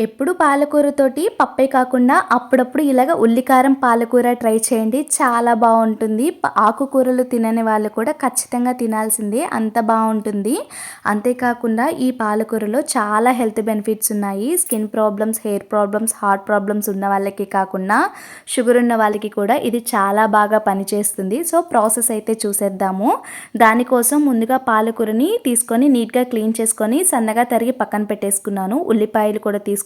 ఎప్పుడు పాలకూరతోటి పప్పే కాకుండా అప్పుడప్పుడు ఇలాగ ఉల్లికారం పాలకూర ట్రై చేయండి. చాలా బావుంటుంది. ఆకుకూరలు తినని వాళ్ళు కూడా ఖచ్చితంగా తినాల్సిందే. అంత బావుంటుంది. అంతేకాకుండా ఈ పాలకూరలో చాలా హెల్త్ బెనిఫిట్స్ ఉన్నాయి. Skin problems, hair problems, heart problems ఉన్న వాళ్ళకి కాకుండా షుగర్ ఉన్న వాళ్ళకి కూడా ఇది చాలా బాగా పనిచేస్తుంది. సో ప్రాసెస్ అయితే చూసేద్దాము. దానికోసం ముందుగా పాలకూరని తీసుకొని నీట్‌గా క్లీన్ చేసుకొని సన్నగా తరిగి పక్కన పెట్టేసుకున్నాను. ఉల్లిపాయలు కూడా తీసుకొని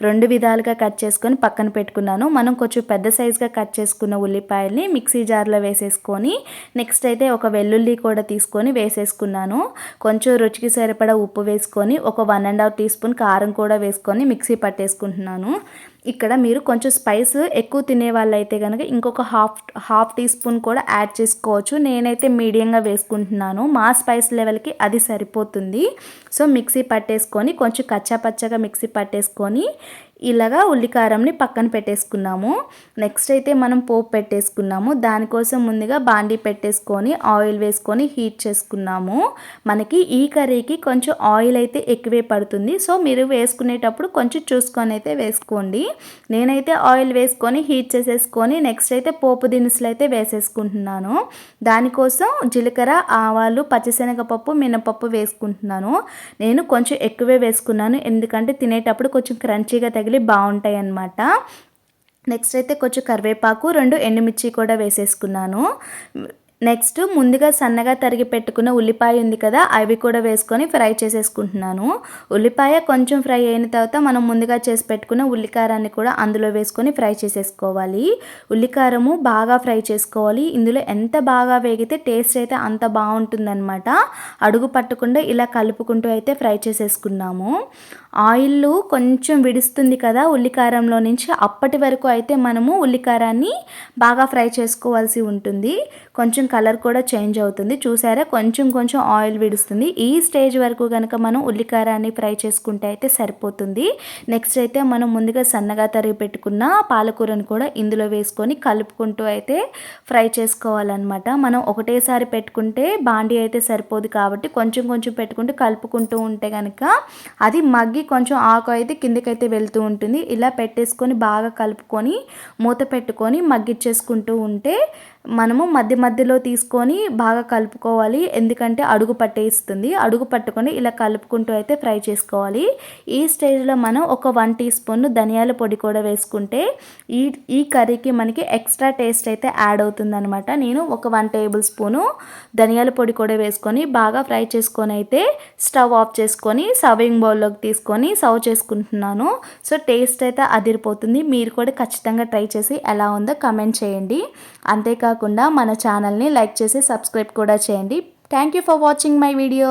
2 విధాలుగా కట్ చేసుకొని పక్కన పెట్టుకున్నాను. మనం కొంచెం పెద్ద సైజుగా కట్ చేసుకున్న ఉల్లిపాయల్ని మిక్సీ జార్‌లో వేసేసుకొని నెక్స్ట్ అయితే ఒక వెల్లుల్లి కూడా తీసుకొని వేసేసుకున్నాను. కొంచెం రుచికి సరిపడా ఉప్పు వేసుకొని ఒక 1 ½ టీ స్పూన్ కారం కూడా వేసుకొని మిక్సీ పట్టేసుకుంటున్నాను. ఇక్కడ మీరు కొంచెం స్పైస్ ఎక్కువ తినే వాళ్ళైతే గనుక ఇంకొక హాఫ్ టీ స్పూన్ కూడా యాడ్ చేసుకోవచ్చు. నేనైతే మీడియంగా వేసుకుంటున్నాను. మా స్పైస్ లెవెల్‌కి అది సరిపోతుంది. సో మిక్సీ పట్టేసుకొని కొంచెం కచ్చా పచ్చగా మిక్సీ పట్టేసుకొని ఇలాగా ఉల్లికారంని పక్కన పెట్టేసుకున్నాము. నెక్స్ట్ అయితే మనం పోపు పెట్టేసుకున్నాము. దానికోసం ముందుగా బాండీ పెట్టేసుకొని ఆయిల్ వేసుకొని హీట్ చేసుకున్నాము. మనకి ఈ కర్రీకి కొంచెం ఆయిల్ అయితే ఎక్కువే పడుతుంది. సో మీరు వేసుకునేటప్పుడు కొంచెం చూసుకొని అయితే వేసుకోండి. నేనైతే ఆయిల్ వేసుకొని హీట్ చేసేసుకొని నెక్స్ట్ అయితే పోపు దినుసులు అయితే వేసేసుకుంటున్నాను. దానికోసం జీలకర్ర, ఆవాలు, పచ్చిశనగపప్పు, మినపప్పు వేసుకుంటున్నాను. నేను కొంచెం ఎక్కువే వేసుకున్నాను. ఎందుకంటే తినేటప్పుడు కొంచెం క్రంచీగా తగిలి బాగుంటాయి అన్నమాట. నెక్స్ట్ అయితే కొంచెం కరివేపాకు, 2 ఎండుమిర్చి కూడా వేసేసుకున్నాను. నెక్స్ట్ ముందుగా సన్నగా తరిగి పెట్టుకున్న ఉల్లిపాయ ఉంది కదా, అవి కూడా వేసుకొని ఫ్రై చేసేసుకుంటున్నాను. ఉల్లిపాయ కొంచెం ఫ్రై అయిన తర్వాత మనం ముందుగా చేసి పెట్టుకున్న ఉల్లికారాన్ని కూడా అందులో వేసుకొని ఫ్రై చేసేసుకోవాలి. ఉల్లికారము బాగా ఫ్రై చేసుకోవాలి. ఇందులో ఎంత బాగా వేగితే టేస్ట్ అయితే అంత బాగుంటుందన్నమాట. అడుగు పట్టకుండా ఇలా కలుపుకుంటూ అయితే ఫ్రై చేసేసుకున్నాము. ఆయిల్ కొంచెం విడుస్తుంది కదా ఉల్లికారంలో నుంచి, అప్పటి వరకు అయితే మనము ఉల్లికారాన్ని బాగా ఫ్రై చేసుకోవాల్సి ఉంటుంది. కొంచెం కలర్ కూడా చేంజ్ అవుతుంది. చూసారా, కొంచెం కొంచెం ఆయిల్ విడుస్తుంది. ఈ స్టేజ్ వరకు కనుక మనం ఉల్లికారాన్ని ఫ్రై చేసుకుంటే అయితే సరిపోతుంది. నెక్స్ట్ అయితే మనం ముందుగా సన్నగా తరిగి పెట్టుకున్న పాలకూరను కూడా ఇందులో వేసుకొని కలుపుకుంటూ అయితే ఫ్రై చేసుకోవాలన్నమాట. మనం ఒకటేసారి పెట్టుకుంటే బాండీ అయితే సరిపోదు కాబట్టి కొంచెం కొంచెం పెట్టుకుంటూ కలుపుకుంటూ ఉంటే కనుక అది మగ్గి కొంచెం ఆకు అయితే కిందకైతే వెళ్తూ ఉంటుంది. ఇలా పెట్టేసుకొని బాగా కలుపుకొని మూత పెట్టుకొని మగ్గిచ్చేసుకుంటూ ఉంటే మనము మధ్య మధ్యలో తీసుకొని బాగా కలుపుకోవాలి. ఎందుకంటే అడుగు పట్టేస్తుంది. అడుగు పట్టుకొని ఇలా కలుపుకుంటూ అయితే ఫ్రై చేసుకోవాలి. ఈ స్టేజ్లో మనం ఒక 1 టీ స్పూన్ ధనియాల పొడి కూడా వేసుకుంటే ఈ కర్రీకి మనకి ఎక్స్ట్రా టేస్ట్ అయితే యాడ్ అవుతుందన్నమాట. నేను ఒక 1 టేబుల్ స్పూను ధనియాల పొడి కూడా వేసుకొని బాగా ఫ్రై చేసుకొని అయితే స్టవ్ ఆఫ్ చేసుకొని సర్వింగ్ బౌల్లోకి తీసుకొని సర్వ్ చేసుకుంటున్నాను. సో టేస్ట్ అయితే అదిరిపోతుంది. మీరు కూడా ఖచ్చితంగా ట్రై చేసి ఎలా ఉందో కమెంట్ చేయండి. అంతేకాకుండా మన ఛానల్ని లైక్ చేసి సబ్స్క్రైబ్ కూడా చేయండి. Thank you for watching my video.